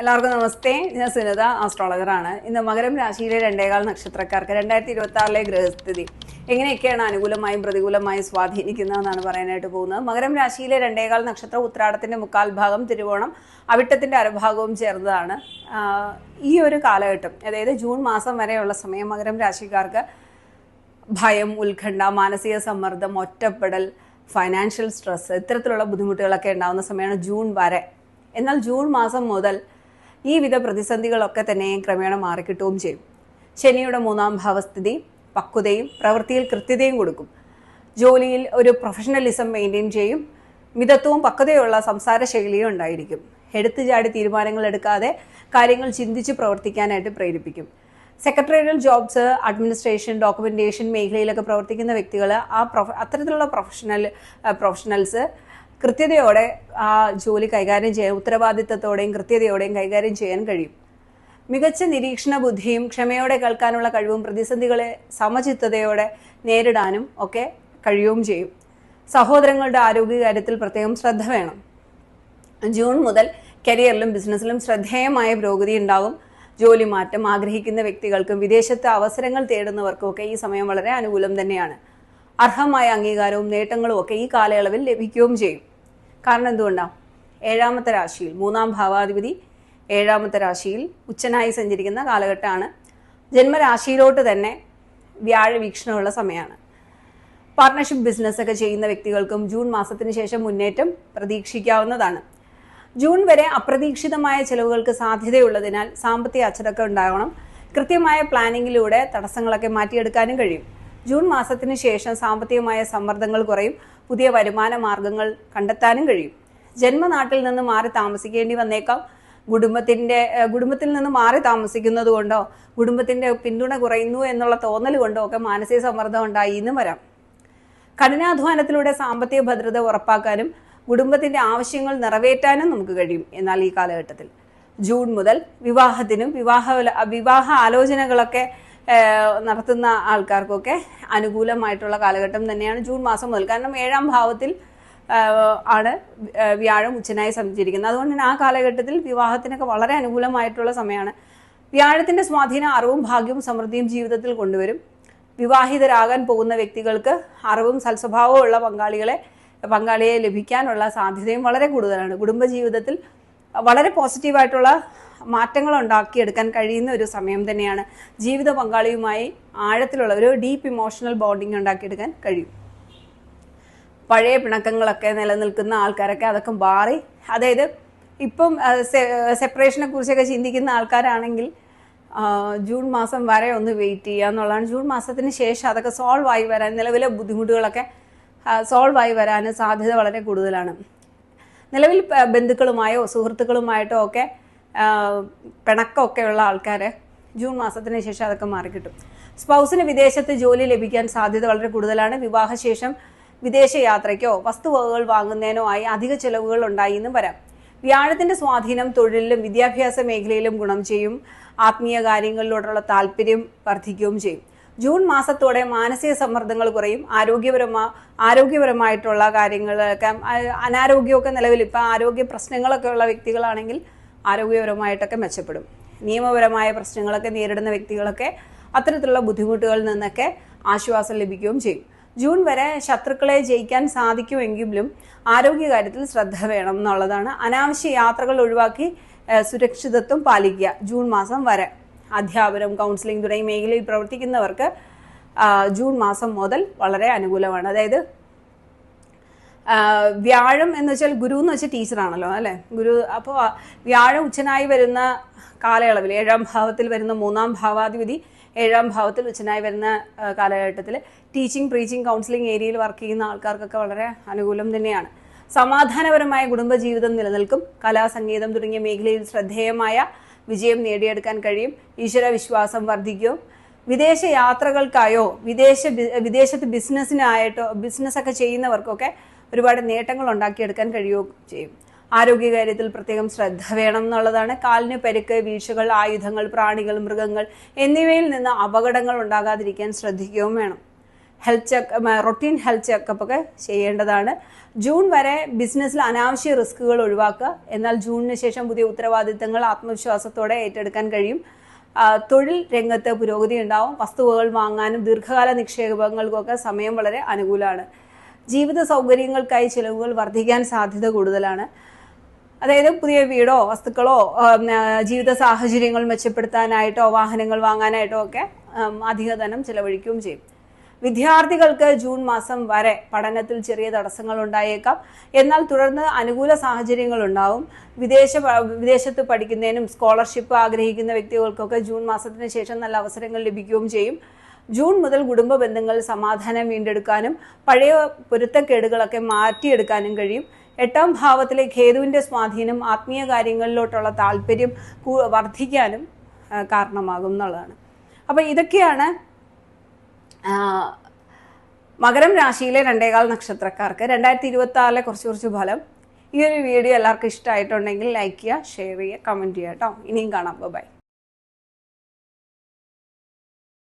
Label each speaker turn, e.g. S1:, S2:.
S1: എല്ലാവർക്കും നമസ്തേ. ഞാൻ സുനിത, ആസ്ട്രോളജറാണ്. ഇന്ന് മകരം രാശിയിലെ 2 നക്ഷത്രക്കാർക്ക് 2026 ഗ്രഹസ്ഥിതി എങ്ങനെയൊക്കെയാണ് അനുകൂലമായും പ്രതികൂലമായും സ്വാധീനിക്കുന്നതെന്നാണ് പറയാനായിട്ട് പോകുന്നത്. മകരം രാശിയിലെ 2 നക്ഷത്രം ഉത്രാടത്തിന്റെ 1/4 ഭാഗം, തിരുവോണം അവിട്ടത്തിന്റെ അരഭാഗവും ചേർന്നതാണ്. ഈ ഒരു കാലഘട്ടം, അതായത് ജൂൺ മാസം വരെയുള്ള സമയം മകരം രാശിക്കാർക്ക് ഭയം, ഉത്കണ്ഠ, മാനസിക സമ്മർദ്ദം, ഒറ്റപ്പെടൽ, ഫൈനാൻഷ്യൽ സ്ട്രെസ് ഇത്തരത്തിലുള്ള ബുദ്ധിമുട്ടുകളൊക്കെ ഉണ്ടാകുന്ന സമയമാണ് ജൂൺ വരെ. എന്നാൽ ജൂൺ മാസം മുതൽ ഈ വിധ പ്രതിസന്ധികളൊക്കെ തന്നെ ക്രമേണ മാറിക്കിട്ടുകയും ചെയ്യും. ശനിയുടെ 3-ാം ഭാവസ്ഥിതി പക്വതയും പ്രവൃത്തിയിൽ കൃത്യതയും കൊടുക്കും. ജോലിയിൽ ഒരു പ്രൊഫഷണലിസം മെയിൻറ്റെയിൻ ചെയ്യും. മിതത്വവും പക്വതയുള്ള സംസാര ശൈലിയും ഉണ്ടായിരിക്കും. എടുത്തു ചാടി തീരുമാനങ്ങൾ എടുക്കാതെ കാര്യങ്ങൾ ചിന്തിച്ച് പ്രവർത്തിക്കാനായിട്ട് പ്രേരിപ്പിക്കും. സെക്രട്ടറിയൽ ജോബ്സ്, അഡ്മിനിസ്ട്രേഷൻ, ഡോക്യുമെന്റേഷൻ മേഖലയിലൊക്കെ പ്രവർത്തിക്കുന്ന വ്യക്തികൾ അത്തരത്തിലുള്ള പ്രൊഫഷണൽസ് കൃത്യതയോടെ ആ ജോലി കൈകാര്യം ചെയ്യാൻ, ഉത്തരവാദിത്തത്തോടെയും കൃത്യതയോടെയും കൈകാര്യം ചെയ്യാൻ കഴിയും. മികച്ച നിരീക്ഷണ ബുദ്ധിയും ക്ഷമയോടെ കേൾക്കാനുള്ള കഴിവും പ്രതിസന്ധികളെ സമചിത്തതയോടെ നേരിടാനും ഒക്കെ കഴിയുകയും ചെയ്യും. സഹോദരങ്ങളുടെ ആരോഗ്യകാര്യത്തിൽ പ്രത്യേകം ശ്രദ്ധ വേണം. ജൂൺ മുതൽ കരിയറിലും ബിസിനസ്സിലും ശ്രദ്ധേയമായ പുരോഗതി ഉണ്ടാകും. ജോലി മാറ്റം ആഗ്രഹിക്കുന്ന വ്യക്തികൾക്കും വിദേശത്തെ അവസരങ്ങൾ തേടുന്നവർക്കും ഒക്കെ ഈ സമയം വളരെ അനുകൂലം തന്നെയാണ്. അർഹമായ അംഗീകാരവും നേട്ടങ്ങളും ഒക്കെ ഈ കാലയളവിൽ ലഭിക്കുകയും ചെയ്യും. കാരണം എന്തുകൊണ്ടാണ്? 7-ാമത്തെ രാശിയിൽ 3-ാം ഭാവാധിപതി 7-ാമത്തെ രാശിയിൽ ഉച്ചനായി സഞ്ചരിക്കുന്ന കാലഘട്ടമാണ്. ജന്മരാശിയിലോട്ട് തന്നെ വ്യാഴ വീക്ഷണമുള്ള സമയമാണ്. പാർട്ട്ണർഷിപ്പ് ബിസിനസ്സൊക്കെ ചെയ്യുന്ന വ്യക്തികൾക്കും ജൂൺ മാസത്തിന് ശേഷം മുന്നേറ്റം പ്രതീക്ഷിക്കാവുന്നതാണ്. ജൂൺ വരെ അപ്രതീക്ഷിതമായ ചെലവുകൾക്ക് സാധ്യതയുള്ളതിനാൽ സാമ്പത്തിക അച്ചടക്കം ഉണ്ടാകണം. കൃത്യമായ പ്ലാനിങ്ങിലൂടെ തടസ്സങ്ങളൊക്കെ മാറ്റിയെടുക്കാനും കഴിയും. ജൂൺ മാസത്തിന് ശേഷം സാമ്പത്തികമായ സമ്മർദ്ദങ്ങൾ കുറയും. പുതിയ വരുമാന മാർഗങ്ങൾ കണ്ടെത്താനും കഴിയും. ജന്മനാട്ടിൽ നിന്ന് മാറി താമസിക്കേണ്ടി വന്നേക്കാം. കുടുംബത്തിൽ നിന്ന് മാറി താമസിക്കുന്നത് കൊണ്ടോ കുടുംബത്തിന്റെ പിന്തുണ കുറയുന്നു എന്നുള്ള തോന്നൽ കൊണ്ടോ ഒക്കെ മാനസിക സമ്മർദ്ദം ഉണ്ടായി എന്നും വരാം. കഠിനാധ്വാനത്തിലൂടെ സാമ്പത്തിക ഭദ്രത ഉറപ്പാക്കാനും കുടുംബത്തിന്റെ ആവശ്യങ്ങൾ നിറവേറ്റാനും നമുക്ക് കഴിയും. എന്നാൽ ഈ കാലഘട്ടത്തിൽ ജൂൺ മുതൽ വിവാഹത്തിനും വിവാഹ ആലോചനകളൊക്കെ നടത്തുന്ന ആൾക്കാർക്കൊക്കെ അനുകൂലമായിട്ടുള്ള കാലഘട്ടം തന്നെയാണ് ജൂൺ മാസം മുതൽ. കാരണം 7-ാം ഭാവത്തിൽ ആണ് വ്യാഴം ഉച്ചനായി സഞ്ചരിക്കുന്നത്. അതുകൊണ്ട് തന്നെ ആ കാലഘട്ടത്തിൽ വിവാഹത്തിനൊക്കെ വളരെ അനുകൂലമായിട്ടുള്ള സമയമാണ്. വ്യാഴത്തിന്റെ സ്വാധീനം അറിവും ഭാഗ്യവും സമൃദ്ധിയും ജീവിതത്തിൽ കൊണ്ടുവരും. വിവാഹിതരാകാൻ പോകുന്ന വ്യക്തികൾക്ക് അറിവും സൽസ്വഭാവവും ഉള്ള പങ്കാളിയെ ലഭിക്കാനുള്ള സാധ്യതയും വളരെ കൂടുതലാണ്. കുടുംബജീവിതത്തിൽ വളരെ പോസിറ്റീവായിട്ടുള്ള മാറ്റങ്ങൾ ഉണ്ടാക്കിയെടുക്കാൻ കഴിയുന്ന ഒരു സമയം തന്നെയാണ്. ജീവിത പങ്കാളിയുമായി ആഴത്തിലുള്ള ഒരു ഡീപ്പ് ഇമോഷണൽ ബോണ്ടിങ് ഉണ്ടാക്കിയെടുക്കാൻ കഴിയും. പഴയ പിണക്കങ്ങളൊക്കെ നിലനിൽക്കുന്ന ആൾക്കാരൊക്കെ അതൊക്കെ മാറി, അതായത് ഇപ്പം സെപ്പറേഷനെ കുറിച്ചൊക്കെ ചിന്തിക്കുന്ന ആൾക്കാരാണെങ്കിൽ ജൂൺ മാസം വരെ ഒന്ന് വെയിറ്റ് ചെയ്യുക എന്നുള്ളതാണ്. ജൂൺ മാസത്തിന് ശേഷം അതൊക്കെ സോൾവ് ആയി വരാൻ, നിലവിലെ ബുദ്ധിമുട്ടുകളൊക്കെ സോൾവ് ആയി വരാൻ സാധ്യത വളരെ കൂടുതലാണ്. നിലവിൽ ബന്ധുക്കളുമായോ സുഹൃത്തുക്കളുമായിട്ടോ ഒക്കെ പിണക്കമൊക്കെയുള്ള ആൾക്കാർ ജൂൺ മാസത്തിന് ശേഷം അതൊക്കെ മാറിക്കിട്ടും. സ്പൗസിന് വിദേശത്ത് ജോലി ലഭിക്കാൻ സാധ്യത വളരെ കൂടുതലാണ്. വിവാഹശേഷം വിദേശ യാത്രയ്ക്കോ വസ്തുവകകൾ വാങ്ങുന്നതിനോ ആയി അധിക ചെലവുകൾ ഉണ്ടായി എന്നും വരാം. വ്യാഴത്തിന്റെ സ്വാധീനം തൊഴിലിലും വിദ്യാഭ്യാസ മേഖലയിലും ഗുണം ചെയ്യും. ആത്മീയ കാര്യങ്ങളിലോട്ടുള്ള താല്പര്യം വർദ്ധിക്കുകയും ചെയ്യും. ജൂൺ മാസത്തോടെ മാനസിക സമ്മർദ്ദങ്ങൾ കുറയും. ആരോഗ്യപരമായിട്ടുള്ള കാര്യങ്ങളൊക്കെ, അനാരോഗ്യമൊക്കെ നിലവിൽ ഇപ്പം ആരോഗ്യ പ്രശ്നങ്ങളൊക്കെ ഉള്ള വ്യക്തികളാണെങ്കിൽ ആരോഗ്യപരമായിട്ടൊക്കെ മെച്ചപ്പെടും. നിയമപരമായ പ്രശ്നങ്ങളൊക്കെ നേരിടുന്ന വ്യക്തികളൊക്കെ അത്തരത്തിലുള്ള ബുദ്ധിമുട്ടുകളിൽ നിന്നൊക്കെ ആശ്വാസം ലഭിക്കുകയും ചെയ്യും. ജൂൺ വരെ ശത്രുക്കളെ ജയിക്കാൻ സാധിക്കുമെങ്കിലും ആരോഗ്യകാര്യത്തിൽ ശ്രദ്ധ വേണം എന്നുള്ളതാണ്. അനാവശ്യ യാത്രകൾ ഒഴിവാക്കി സുരക്ഷിതത്വം പാലിക്കുക. ജൂൺ മാസം വരെ അധ്യാപനം, കൗൺസിലിംഗ് തുടങ്ങിയ മേഖലയിൽ പ്രവർത്തിക്കുന്നവർക്ക് ജൂൺ മാസം മുതൽ വളരെ അനുകൂലമാണ്. അതായത് വ്യാഴം എന്ന് വെച്ചാൽ ഗുരു എന്ന് വെച്ചാൽ ടീച്ചറാണല്ലോ അല്ലേ, ഗുരു. അപ്പോൾ വ്യാഴം ഉച്ചനായി വരുന്ന കാലയളവിൽ 7-ാം ഭാവത്തിൽ വരുന്ന 3-ാം ഭാവാധിപതി 7-ാം ഭാവത്തിൽ ഉച്ചനായി വരുന്ന കാലഘട്ടത്തിൽ ടീച്ചിങ്, പ്രീച്ചിങ്, കൗൺസിലിംഗ് ഏരിയയിൽ വർക്ക് ചെയ്യുന്ന ആൾക്കാർക്കൊക്കെ വളരെ അനുകൂലം തന്നെയാണ്. സമാധാനപരമായ കുടുംബജീവിതം നിലനിൽക്കും. കലാ, സംഗീതം തുടങ്ങിയ മേഖലയിൽ ശ്രദ്ധേയമായ വിജയം നേടിയെടുക്കാൻ കഴിയും. ഈശ്വര വിശ്വാസം വർദ്ധിക്കും. വിദേശ യാത്രകൾക്കായോ വിദേശത്ത് ബിസിനസ്സൊക്കെ ചെയ്യുന്നവർക്കൊക്കെ ഒരുപാട് നേട്ടങ്ങൾ ഉണ്ടാക്കിയെടുക്കാൻ കഴിയുകയും ചെയ്യും. ആരോഗ്യകാര്യത്തിൽ പ്രത്യേകം ശ്രദ്ധ വേണം എന്നുള്ളതാണ്. കാലിന് പരിക്ക്, വീഴ്ചകൾ, ആയുധങ്ങൾ, പ്രാണികൾ, മൃഗങ്ങൾ എന്നിവയിൽ നിന്ന് അപകടങ്ങൾ ഉണ്ടാകാതിരിക്കാൻ ശ്രദ്ധിക്കുകയും വേണം. റൊട്ടീൻ ഹെൽത്ത് ചെക്കപ്പ് ഒക്കെ ചെയ്യേണ്ടതാണ്. ജൂൺ വരെ ബിസിനസ്സിൽ അനാവശ്യ റിസ്കുകൾ ഒഴിവാക്കുക. എന്നാൽ ജൂണിന് ശേഷം പുതിയ ഉത്തരവാദിത്തങ്ങൾ ആത്മവിശ്വാസത്തോടെ ഏറ്റെടുക്കാൻ കഴിയും. തൊഴിൽ രംഗത്ത് പുരോഗതി ഉണ്ടാവും. വസ്തുവകൾ വാങ്ങാനും ദീർഘകാല നിക്ഷേപങ്ങൾക്കൊക്കെ സമയം വളരെ അനുകൂലമാണ്. ജീവിത സൗകര്യങ്ങൾക്കായി ചിലവുകൾ വർദ്ധിക്കാൻ സാധ്യത കൂടുതലാണ്. അതായത് പുതിയ വീടോ വസ്തുക്കളോ ജീവിത സാഹചര്യങ്ങൾ മെച്ചപ്പെടുത്താനായിട്ടോ വാഹനങ്ങൾ വാങ്ങാനായിട്ടോ ഒക്കെ അധിക ധനം ചിലവഴിക്കുകയും ചെയ്യും. വിദ്യാർത്ഥികൾക്ക് ജൂൺ മാസം വരെ പഠനത്തിൽ ചെറിയ തടസ്സങ്ങൾ ഉണ്ടായേക്കാം. എന്നാൽ തുടർന്ന് അനുകൂല സാഹചര്യങ്ങൾ ഉണ്ടാവും. വിദേശത്ത് പഠിക്കുന്നതിനും സ്കോളർഷിപ്പ് ആഗ്രഹിക്കുന്ന വ്യക്തികൾക്കൊക്കെ ജൂൺ മാസത്തിന് ശേഷം നല്ല അവസരങ്ങൾ ലഭിക്കുകയും ചെയ്യും. ജൂൺ മുതൽ കുടുംബ ബന്ധങ്ങളിൽ സമാധാനം വീണ്ടെടുക്കാനും പഴയ പൊരുത്തക്കേടുകളൊക്കെ മാറ്റിയെടുക്കാനും കഴിയും. 8ാം ഭാവത്തിലെ കേതുവിന്റെ സ്വാധീനം ആത്മീയ കാര്യങ്ങളിലോട്ടുള്ള താല്പര്യം വർദ്ധിക്കാനും കാരണമാകും എന്നുള്ളതാണ്. അപ്പം ഇതൊക്കെയാണ് മകരം രാശിയിലെ 2.25 നക്ഷത്രക്കാർക്ക് 2026 കുറച്ച് ഫലം. ഈ ഒരു വീഡിയോ എല്ലാവർക്കും ഇഷ്ടമായിട്ടുണ്ടെങ്കിൽ ലൈക്ക് ചെയ്യുക, ഷെയർ ചെയ്യുക, കമൻറ്റ് ചെയ്യുക കേട്ടോ. ഇനിയും കാണാം. ബൈ.